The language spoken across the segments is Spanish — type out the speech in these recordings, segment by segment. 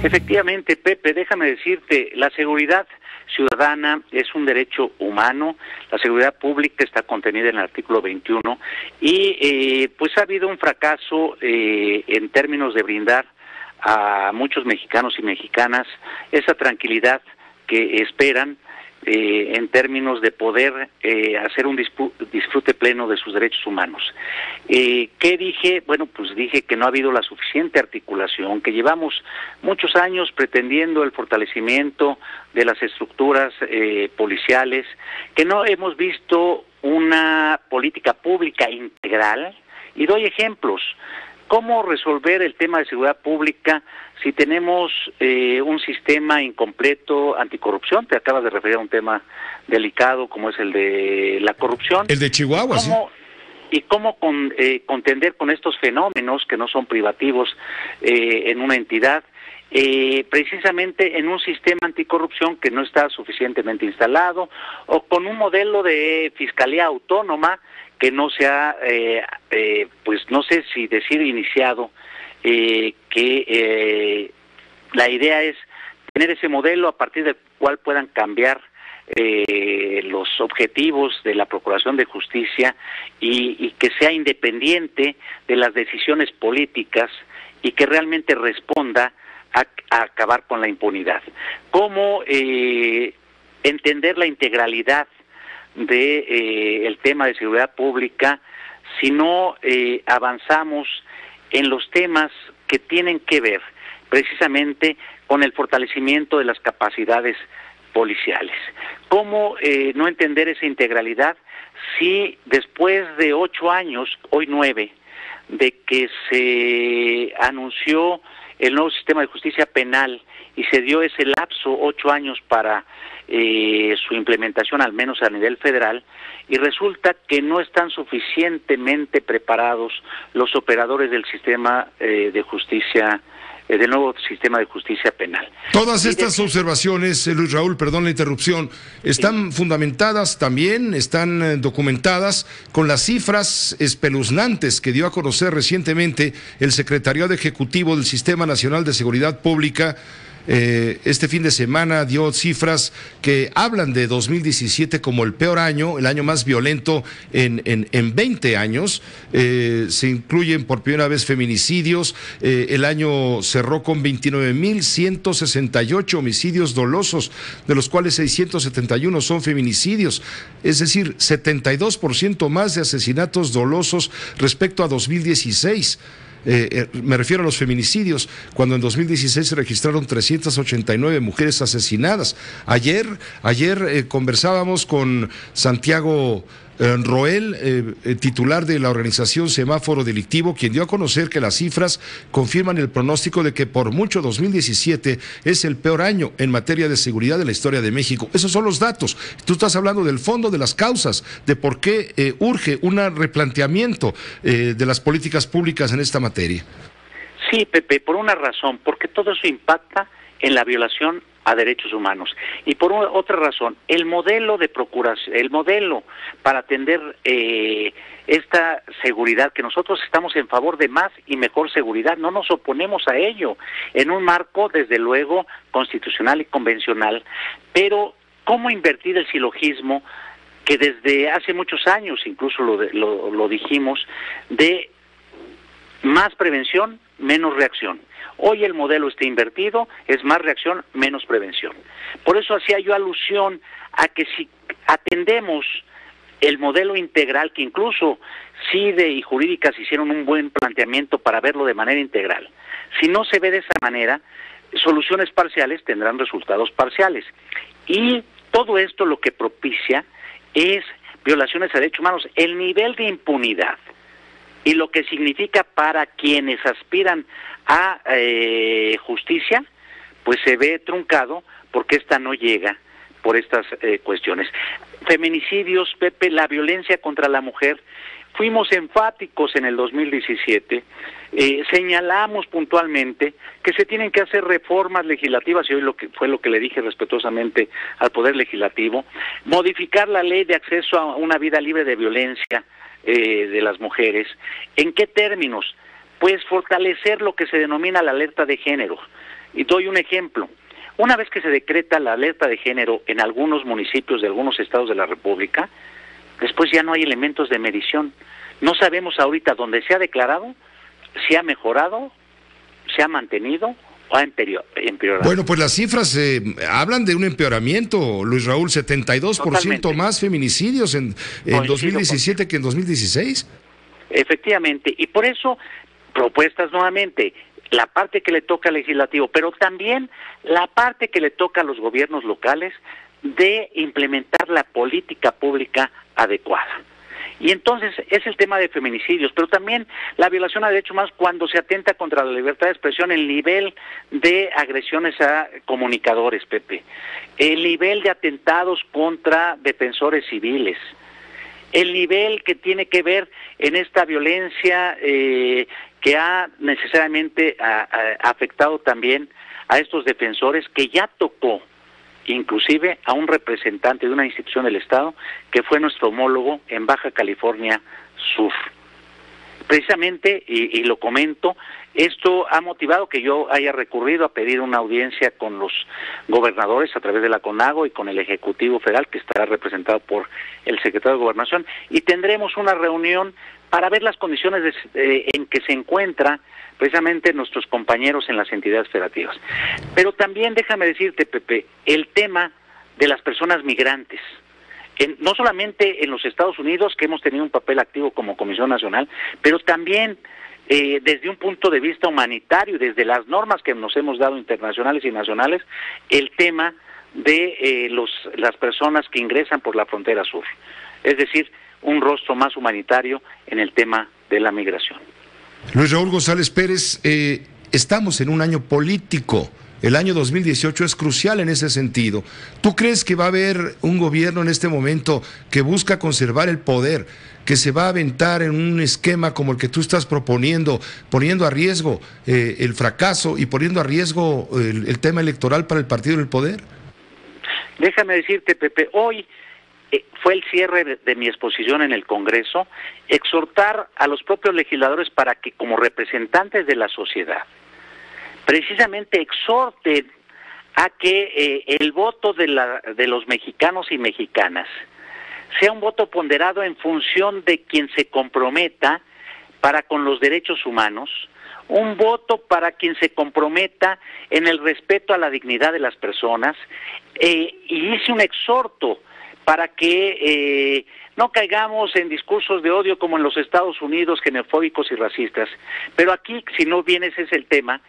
Efectivamente, Pepe, déjame decirte, la seguridad ciudadana es un derecho humano, la seguridad pública está contenida en el artículo 21 y pues ha habido un fracaso en términos de brindar a muchos mexicanos y mexicanas esa tranquilidad que esperan en términos de poder hacer un disfrute pleno de sus derechos humanos. ¿Qué dije? Bueno, pues dije que no ha habido la suficiente articulación, que llevamos muchos años pretendiendo el fortalecimiento de las estructuras policiales, que no hemos visto una política pública integral, y doy ejemplos. ¿Cómo resolver el tema de seguridad pública si tenemos un sistema incompleto anticorrupción? Te acabas de referir a un tema delicado como es el de la corrupción. El de Chihuahua, sí. ¿Y cómo contender con estos fenómenos que no son privativos en una entidad? Precisamente en un sistema anticorrupción que no está suficientemente instalado, o con un modelo de fiscalía autónoma que no se ha, pues no sé si decir iniciado, que la idea es tener ese modelo a partir del cual puedan cambiar los objetivos de la Procuración de Justicia y que sea independiente de las decisiones políticas y que realmente responda a acabar con la impunidad. ¿Cómo entender la integralidad de el tema de seguridad pública si no avanzamos en los temas que tienen que ver precisamente con el fortalecimiento de las capacidades policiales? ¿Cómo no entender esa integralidad si después de 8 años, hoy 9, de que se anunció el nuevo sistema de justicia penal y se dio ese lapso 8 años para su implementación, al menos a nivel federal, y resulta que no están suficientemente preparados los operadores del sistema de justicia, del nuevo sistema de justicia penal? Todas estas observaciones, Luis Raúl, perdón la interrupción, están fundamentadas también, están documentadas con las cifras espeluznantes que dio a conocer recientemente el Secretariado Ejecutivo del Sistema Nacional de Seguridad Pública. Este fin de semana dio cifras que hablan de 2017 como el peor año, el año más violento en 20 años. Se incluyen por primera vez feminicidios. El año cerró con 29,168 homicidios dolosos, de los cuales 671 son feminicidios. Es decir, 72% más de asesinatos dolosos respecto a 2016. Me refiero a los feminicidios, cuando en 2016 se registraron 389 mujeres asesinadas. Ayer conversábamos con Santiago Roel, titular de la organización Semáforo Delictivo, quien dio a conocer que las cifras confirman el pronóstico de que por mucho 2017 es el peor año en materia de seguridad de la historia de México. Esos son los datos. Tú estás hablando del fondo, de las causas, de por qué urge un replanteamiento de las políticas públicas en esta materia. Sí, Pepe, por una razón, porque todo eso impacta en la violación a derechos humanos. Y por otra razón, el modelo de procuración, el modelo para atender esta seguridad, que nosotros estamos en favor de más y mejor seguridad, no nos oponemos a ello, en un marco, desde luego, constitucional y convencional, pero ¿cómo invertir el silogismo que desde hace muchos años, incluso lo dijimos, de más prevención, menos reacción? Hoy el modelo está invertido, es más reacción, menos prevención. Por eso hacía yo alusión a que si atendemos el modelo integral, que incluso CIDE y jurídicas hicieron un buen planteamiento para verlo de manera integral, si no se ve de esa manera, soluciones parciales tendrán resultados parciales. Y todo esto lo que propicia es violaciones a derechos humanos. El nivel de impunidad y lo que significa para quienes aspiran a justicia, pues se ve truncado porque esta no llega por estas cuestiones. Feminicidios, Pepe, la violencia contra la mujer, fuimos enfáticos en el 2017, señalamos puntualmente que se tienen que hacer reformas legislativas, y hoy fue lo que le dije respetuosamente al Poder Legislativo, modificar la ley de acceso a una vida libre de violencia de las mujeres. ¿En qué términos? Pues fortalecer lo que se denomina la alerta de género Y doy un ejemplo. Una vez que se decreta la alerta de género en algunos municipios de algunos estados de la República, después ya no hay elementos de medición. No sabemos ahorita dónde se ha declarado, si ha mejorado, se ha mantenido o ha empeorado. Bueno, pues las cifras hablan de un empeoramiento, Luis Raúl, 72% Totalmente. más feminicidios en 2017 que en 2016. Efectivamente, y por eso propuestas nuevamente, la parte que le toca al legislativo, pero también la parte que le toca a los gobiernos locales de implementar la política pública adecuada. Y entonces es el tema de feminicidios, pero también la violación a derechos humanos cuando se atenta contra la libertad de expresión, el nivel de agresiones a comunicadores, Pepe, el nivel de atentados contra defensores civiles, el nivel que tiene que ver en esta violencia que ha necesariamente afectado también a estos defensores, que ya tocó inclusive a un representante de una institución del Estado que fue nuestro homólogo en Baja California Sur. Precisamente, y lo comento, esto ha motivado que yo haya recurrido a pedir una audiencia con los gobernadores a través de la CONAGO y con el Ejecutivo Federal, que estará representado por el secretario de Gobernación, y tendremos una reunión para ver las condiciones en que se encuentra precisamente nuestros compañeros en las entidades federativas. Pero también déjame decirte, Pepe, el tema de las personas migrantes. No solamente en los Estados Unidos, que hemos tenido un papel activo como Comisión Nacional, pero también desde un punto de vista humanitario y desde las normas que nos hemos dado internacionales y nacionales, el tema de las personas que ingresan por la frontera sur. Es decir, un rostro más humanitario en el tema de la migración. Luis Raúl González Pérez, estamos en un año político. El año 2018 es crucial en ese sentido. ¿Tú crees que va a haber un gobierno en este momento que busca conservar el poder, que se va a aventar en un esquema como el que tú estás proponiendo, poniendo a riesgo el fracaso y poniendo a riesgo el tema electoral para el partido en el poder? Déjame decirte, Pepe, hoy fue el cierre de mi exposición en el Congreso, exhortar a los propios legisladores para que, como representantes de la sociedad, precisamente exhorten a que el voto de los mexicanos y mexicanas sea un voto ponderado en función de quien se comprometa para con los derechos humanos, un voto para quien se comprometa en el respeto a la dignidad de las personas, y hice un exhorto para que no caigamos en discursos de odio como en los Estados Unidos, xenofóbicos y racistas. Pero aquí, si no bien ese es el tema,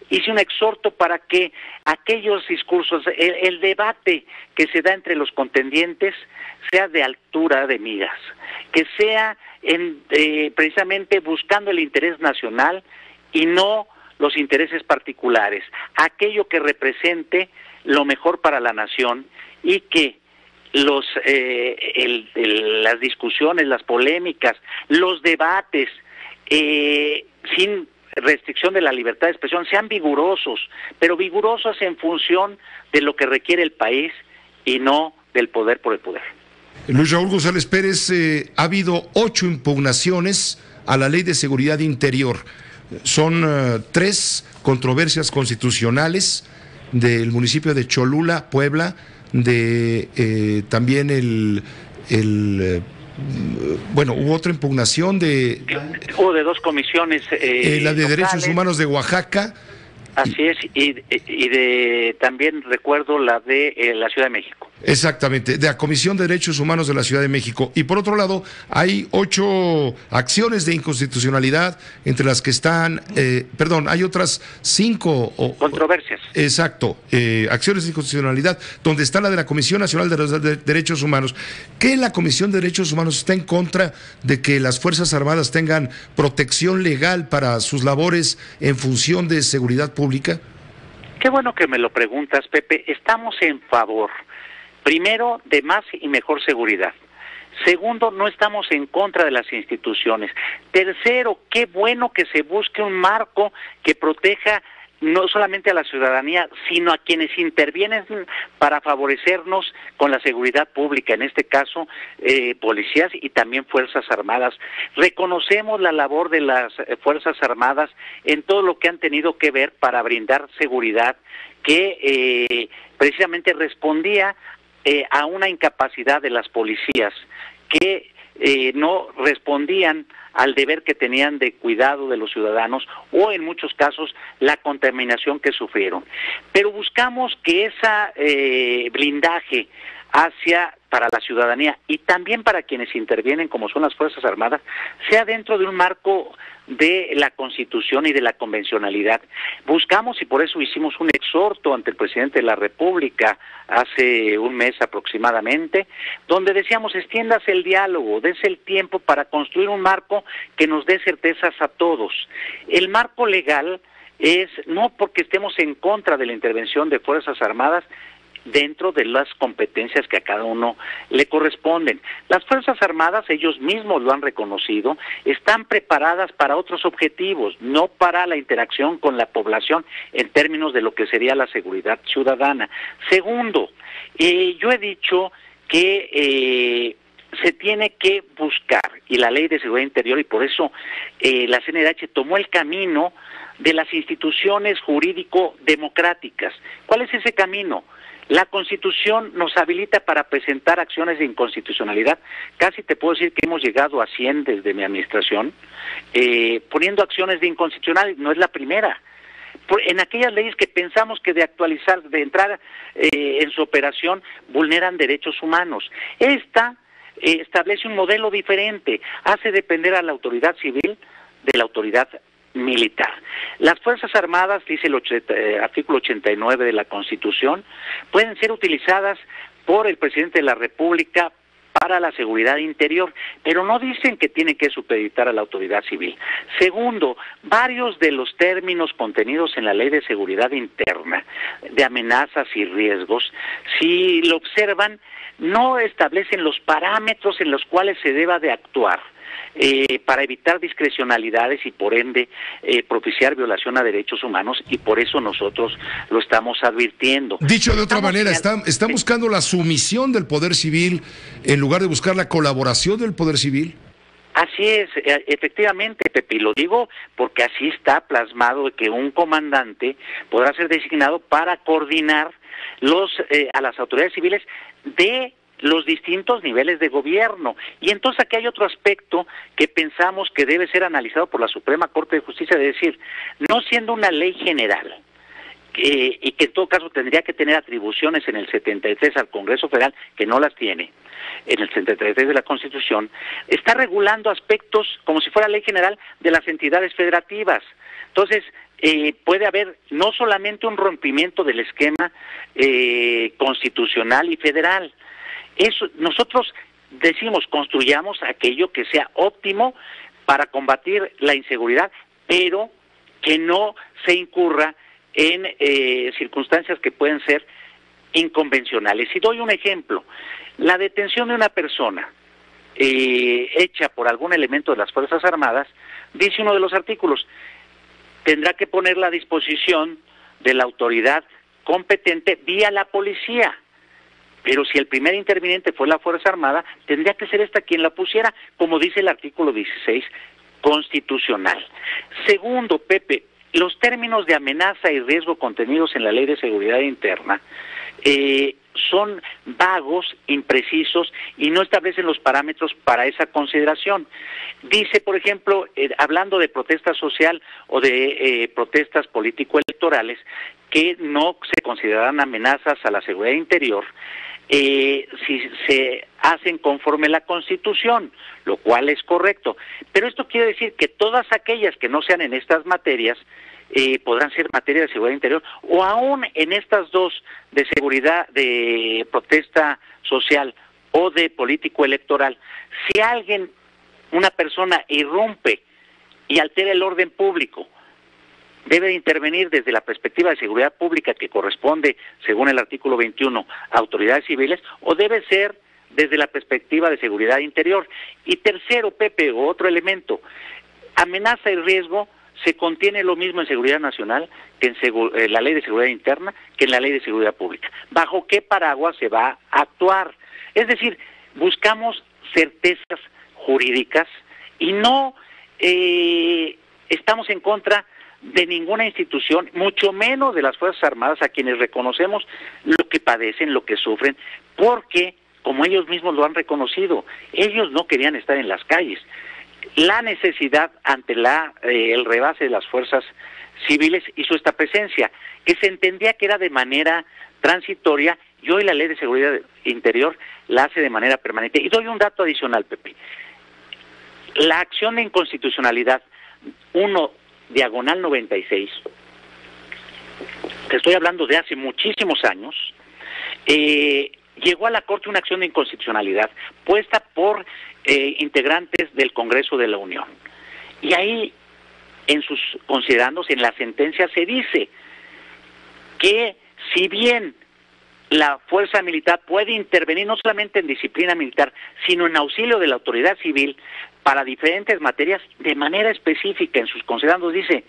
hice un exhorto para que aquellos discursos, el debate que se da entre los contendientes, sea de altura de miras, que sea precisamente buscando el interés nacional y no los intereses particulares, aquello que represente lo mejor para la nación, y que las discusiones, las polémicas, los debates, sin restricción de la libertad de expresión, sean vigorosos, pero vigorosos en función de lo que requiere el país y no del poder por el poder. Luis Raúl González Pérez, ha habido 8 impugnaciones a la Ley de Seguridad Interior. Son 3 controversias constitucionales del municipio de Cholula, Puebla, de también hubo otra impugnación hubo de 2 comisiones la de locales, Derechos Humanos de Oaxaca. Así es, y de también recuerdo la de la Ciudad de México. Exactamente, de la Comisión de Derechos Humanos de la Ciudad de México. Y por otro lado, hay 8 acciones de inconstitucionalidad, entre las que están, hay otras 5 controversias. Exacto, acciones de inconstitucionalidad, donde está la de la Comisión Nacional de los Derechos Humanos. ¿Qué la Comisión de Derechos Humanos está en contra de que las Fuerzas Armadas tengan protección legal para sus labores en función de seguridad pública? Qué bueno que me lo preguntas, Pepe. Estamos en favor, primero, de más y mejor seguridad. Segundo, no estamos en contra de las instituciones. Tercero, qué bueno que se busque un marco que proteja no solamente a la ciudadanía, sino a quienes intervienen para favorecernos con la seguridad pública, en este caso policías y también Fuerzas Armadas. Reconocemos la labor de las Fuerzas Armadas en todo lo que han tenido que ver para brindar seguridad, que precisamente respondía a una incapacidad de las policías, que no respondían al deber que tenían de cuidado de los ciudadanos o en muchos casos la contaminación que sufrieron. Pero buscamos que ese blindaje para la ciudadanía y también para quienes intervienen, como son las Fuerzas Armadas, sea dentro de un marco de la Constitución y de la convencionalidad. Buscamos, y por eso hicimos un exhorto ante el presidente de la República hace un mes aproximadamente, donde decíamos: extiéndase el diálogo, dése el tiempo para construir un marco que nos dé certezas a todos. El marco legal es no porque estemos en contra de la intervención de Fuerzas Armadas dentro de las competencias que a cada uno le corresponden. Las Fuerzas Armadas, ellos mismos lo han reconocido, están preparadas para otros objetivos, no para la interacción con la población en términos de lo que sería la seguridad ciudadana. Segundo, yo he dicho que se tiene que buscar, y la Ley de Seguridad Interior, y por eso la CNDH tomó el camino de las instituciones jurídico-democráticas. ¿Cuál es ese camino? La Constitución nos habilita para presentar acciones de inconstitucionalidad. Casi te puedo decir que hemos llegado a 100 desde mi administración, poniendo acciones de inconstitucionalidad. No es la primera. En aquellas leyes que pensamos que de entrar en su operación, vulneran derechos humanos. Esta establece un modelo diferente, hace depender a la autoridad civil de la autoridad militar. Las Fuerzas Armadas, dice el artículo 89 de la Constitución, pueden ser utilizadas por el presidente de la República para la seguridad interior, pero no dicen que tienen que supeditar a la autoridad civil. Segundo, varios de los términos contenidos en la Ley de Seguridad Interna, de amenazas y riesgos, si lo observan, no establecen los parámetros en los cuales se deba de actuar para evitar discrecionalidades y por ende propiciar violación a derechos humanos, y por eso nosotros lo estamos advirtiendo. Dicho de otra manera, ¿están buscando la sumisión del Poder Civil en lugar de buscar la colaboración del Poder Civil? Así es, efectivamente, Pepe, y lo digo porque así está plasmado, que un comandante podrá ser designado para coordinar a las autoridades civiles de los distintos niveles de gobierno. Y entonces aquí hay otro aspecto que pensamos que debe ser analizado por la Suprema Corte de Justicia, de decir, no siendo una ley general, y que en todo caso tendría que tener atribuciones en el 73 al Congreso Federal, que no las tiene, en el 73 de la Constitución, está regulando aspectos como si fuera ley general de las entidades federativas. Entonces, puede haber no solamente un rompimiento del esquema constitucional y federal. Nosotros decimos, construyamos aquello que sea óptimo para combatir la inseguridad, pero que no se incurra en circunstancias que pueden ser inconvencionales. Y doy un ejemplo: la detención de una persona hecha por algún elemento de las Fuerzas Armadas, dice uno de los artículos, tendrá que ponerla a disposición de la autoridad competente vía la policía. Pero si el primer interviniente fue la Fuerza Armada, tendría que ser esta quien la pusiera, como dice el artículo 16 constitucional. Segundo, Pepe, los términos de amenaza y riesgo contenidos en la Ley de Seguridad Interna son vagos, imprecisos y no establecen los parámetros para esa consideración. Dice, por ejemplo, hablando de protesta social o de protestas político-electorales, que no se considerarán amenazas a la seguridad interior si se hacen conforme la Constitución, lo cual es correcto. Pero esto quiere decir que todas aquellas que no sean en estas materias podrán ser materia de seguridad interior, o aún en estas dos, de seguridad, de protesta social o de político electoral. Si alguien, una persona, irrumpe y altera el orden público, debe de intervenir desde la perspectiva de seguridad pública, que corresponde, según el artículo 21, a autoridades civiles, o debe ser desde la perspectiva de seguridad interior. Y tercero, Pepe, otro elemento, amenaza y riesgo se contiene lo mismo en seguridad nacional que en la ley de seguridad interna que en la ley de seguridad pública. ¿Bajo qué paraguas se va a actuar? Es decir, buscamos certezas jurídicas y no estamos en contra de ninguna institución, mucho menos de las Fuerzas Armadas, a quienes reconocemos lo que padecen, lo que sufren, porque, como ellos mismos lo han reconocido, ellos no querían estar en las calles. La necesidad ante el rebase de las fuerzas civiles hizo esta presencia, que se entendía que era de manera transitoria, y hoy la Ley de Seguridad Interior la hace de manera permanente. Y doy un dato adicional, Pepe. La acción de inconstitucionalidad 1/96, te estoy hablando de hace muchísimos años, llegó a la Corte una acción de inconstitucionalidad puesta por integrantes del Congreso de la Unión. Y ahí, en sus considerandos, en la sentencia se dice que si bien la fuerza militar puede intervenir no solamente en disciplina militar, sino en auxilio de la autoridad civil para diferentes materias, de manera específica, en sus considerandos dice,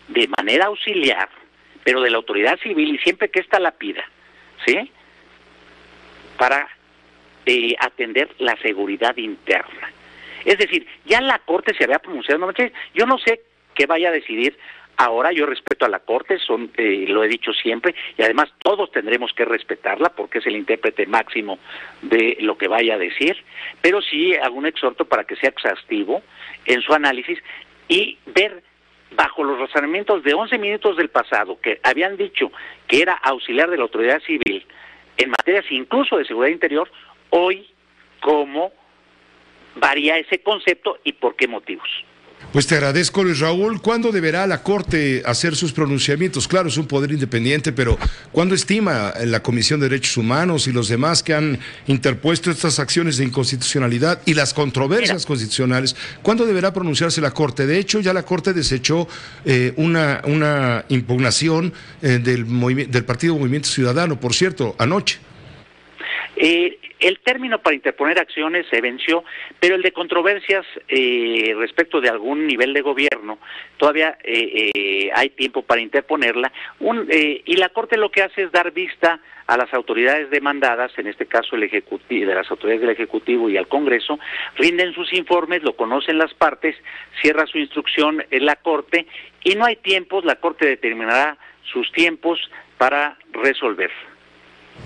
de manera auxiliar, pero de la autoridad civil, y siempre que ésta la pida, ¿sí?, para atender la seguridad interna. Es decir, ya la Corte se había pronunciado, yo no sé qué vaya a decidir. Ahora yo respeto a la Corte, lo he dicho siempre, y además todos tendremos que respetarla porque es el intérprete máximo de lo que vaya a decir, pero sí hago un exhorto para que sea exhaustivo en su análisis y ver bajo los razonamientos de 11 minutos del pasado, que habían dicho que era auxiliar de la autoridad civil en materias incluso de seguridad interior, hoy cómo varía ese concepto y por qué motivos. Pues te agradezco, Luis Raúl. ¿Cuándo deberá la Corte hacer sus pronunciamientos? Claro, es un poder independiente, pero ¿cuándo estima la Comisión de Derechos Humanos y los demás que han interpuesto estas acciones de inconstitucionalidad y las controversias constitucionales? ¿Cuándo deberá pronunciarse la Corte? De hecho, ya la Corte desechó una impugnación del Partido Movimiento Ciudadano, por cierto, anoche. El término para interponer acciones se venció, pero el de controversias respecto de algún nivel de gobierno, todavía hay tiempo para interponerla, y la Corte lo que hace es dar vista a las autoridades demandadas, en este caso el Ejecutivo, de las autoridades del Ejecutivo y al Congreso, rinden sus informes, lo conocen las partes, cierra su instrucción en la Corte, y no hay tiempos, la Corte determinará sus tiempos para resolver.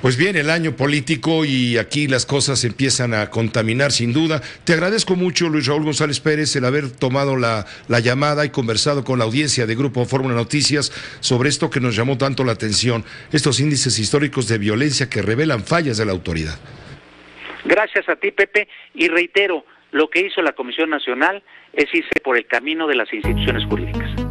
Pues bien, el año político y aquí las cosas empiezan a contaminar sin duda. Te agradezco mucho, Luis Raúl González Pérez, el haber tomado la llamada y conversado con la audiencia de Grupo Fórmula Noticias sobre esto que nos llamó tanto la atención, estos índices históricos de violencia que revelan fallas de la autoridad. Gracias a ti, Pepe, y reitero, lo que hizo la Comisión Nacional es irse por el camino de las instituciones jurídicas.